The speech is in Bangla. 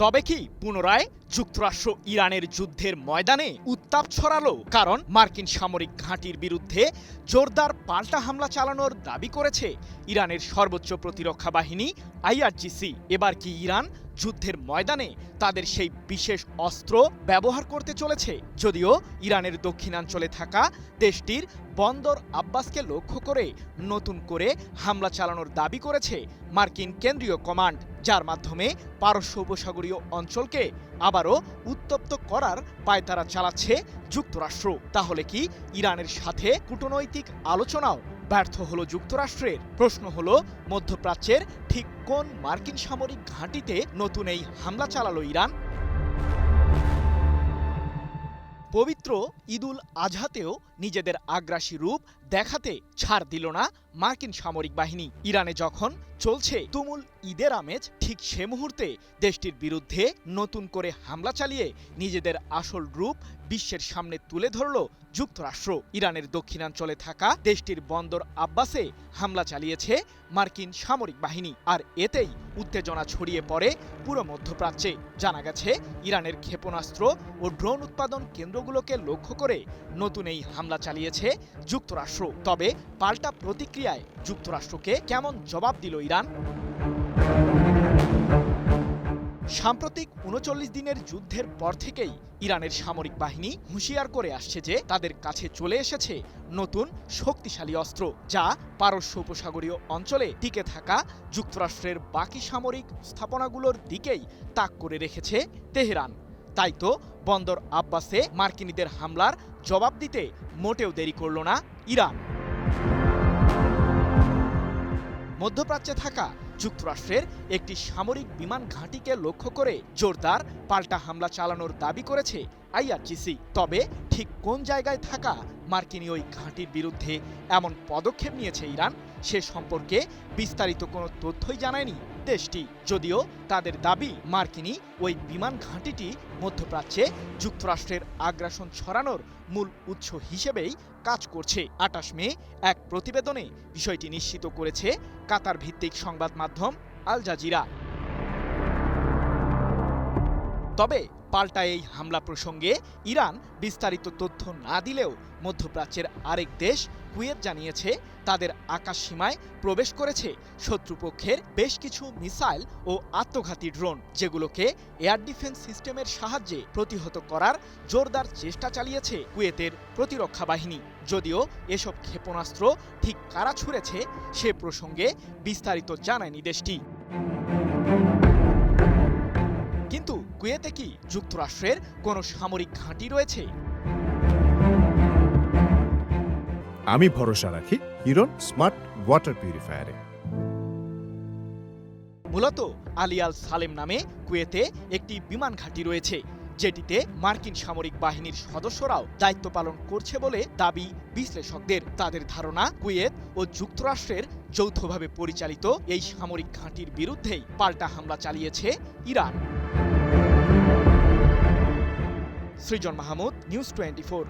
তবে কি পুনরায় যুক্তরাষ্ট্র ইরানের যুদ্ধের ময়দানে উত্তাপ ছড়ালো? কারণ মার্কিন সামরিক ঘাঁটির বিরুদ্ধে জোরদার পাল্টা হামলা চালানোর দাবি করেছে ইরানের সর্বোচ্চ প্রতিরক্ষা বাহিনী আইআরজিসি। এবার কি ইরান যুদ্ধের ময়দানে তাদের সেই বিশেষ অস্ত্র ব্যবহার করতে চলেছে? যদিও ইরানের দক্ষিণাঞ্চলে থাকা দেশটির বন্দর আব্বাসকে লক্ষ্য করে নতুন করে হামলা চালানোর দাবি করেছে মার্কিন কেন্দ্রীয় কমান্ড, যার মাধ্যমে পারস্য উপসাগরীয় অঞ্চলকে আবারও উত্তপ্ত করার পায়তারা চালাচ্ছে যুক্তরাষ্ট্র। তাহলে কি ইরানের সাথে কূটনৈতিক আলোচনাও ব্যর্থ হলো যুক্তরাষ্ট্রের? প্রশ্ন হলো, মধ্যপ্রাচ্যের ঠিক কোন মার্কিন সামরিক ঘাঁটিতে নতুন এই হামলা চালালো ইরান? পবিত্র ঈদুল আজহাতেও নিজেদের আগ্রাসী রূপ দেখাতে ছাড় দিল না মার্কিন সামরিক বাহিনী। ইরানে যখন চলছে তুমুল ঈদের আমেজ, ঠিক সে মুহূর্তে দেশটির বিরুদ্ধে নতুন করে হামলা চালিয়ে নিজেদের আসল রূপ বিশ্বের সামনে তুলে ধরল যুক্তরাষ্ট্র। ইরানের দক্ষিণাঞ্চলে থাকা দেশটির বন্দর আব্বাসে হামলা চালিয়েছে মার্কিন সামরিক বাহিনী, আর এতেই উত্তেজনা ছড়িয়ে পড়ে পুরো মধ্যপ্রাচ্যে। জানা গেছে, ইরানের ক্ষেপণাস্ত্র ও ড্রোন উৎপাদন কেন্দ্রগুলোকে লক্ষ্য করে নতুন এই হামলা চালিয়েছে যুক্তরাষ্ট্র। তবে পাল্টা প্রতিক্রিয়ায় যুক্তরাষ্ট্রকে কেমন জবাব দিল ইরান? সাম্প্রতিক ৩৯ দিনের যুদ্ধের পর থেকেই ইরানের সামরিক বাহিনী হুঁশিয়ার করে আসছে যে তাদের কাছে চলে এসেছে নতুন শক্তিশালী অস্ত্র, যা পারস্য উপসাগরীয় অঞ্চলে টিকে থাকা যুক্তরাষ্ট্রের বাকি সামরিক স্থাপনাগুলোর দিকেই তাক করে রেখেছে তেহরান। তাই তো বন্দর আব্বাসে মার্কিনীদের হামলার জবাব দিতে মোটেও দেরি করল না ইরান। মধ্যপ্রাচ্যে থাকা যুক্তরাষ্ট্রের একটি সামরিক বিমান ঘাঁটিকে লক্ষ্য করে জোরদার পাল্টা হামলা চালানোর দাবি করেছে আইআরজিসি। তবে ঠিক কোন জায়গায় থাকা মার্কিনী ওই ঘাঁটির বিরুদ্ধে এমন পদক্ষেপ নিয়েছে ইরান, সে সম্পর্কে বিস্তারিত কোনো তথ্যই জানায়নি দেশটি। যদিও তাদের দাবি, মার্কিনী ওই বিমান ঘাঁটিটি মধ্যপ্রাচ্যে যুক্তরাষ্ট্রের আগ্রাসন ছড়ানোর মূল উৎস হিসেবেই কাজ করছে। ২৮ মে এক প্রতিবেদনে বিষয়টি নিশ্চিত করেছে কাতার ভিত্তিক সংবাদ মাধ্যম আল জাজিরা। তবে পাল্টা এই হামলা প্রসঙ্গে ইরান বিস্তারিত তথ্য না দিলেও মধ্যপ্রাচ্যের আরেক দেশ কুয়েত জানিয়েছে তাদের আকাশ সীমায় প্রবেশ করেছে শত্রুপক্ষের বেশ কিছু মিসাইল ও আত্মঘাতী ড্রোন, যেগুলোকে এয়ার ডিফেন্স সিস্টেমের সাহায্যে প্রতিহত করার জোরদার চেষ্টা চালিয়েছে কুয়েতের প্রতিরক্ষা বাহিনী। যদিও এসব ক্ষেপণাস্ত্র ঠিক কারা ছুঁড়েছে সে প্রসঙ্গে বিস্তারিত জানায়নি দেশটি। কিন্তু কুয়েতে কি যুক্তরাষ্ট্রের কোনো সামরিক ঘাঁটি রয়েছে? আমি ভরসা রাখি হিরন স্মার্ট ওয়াটার পিউরিফায়ারে। মূলত আলী আল সালেম নামে কুয়েতে একটি বিমান ঘাঁটি রয়েছে, যেটিতে মার্কিন সামরিক বাহিনীর সদস্যরাও দায়িত্ব পালন করছে বলে দাবি বিশ্লেষকদের। তাদের ধারণা, কুয়েত ও যুক্তরাষ্ট্রের যৌথভাবে পরিচালিত এই সামরিক ঘাঁটির বিরুদ্ধেই পাল্টা হামলা চালিয়েছে ইরান। সৃজন মাহমুদ, নিউজ 24।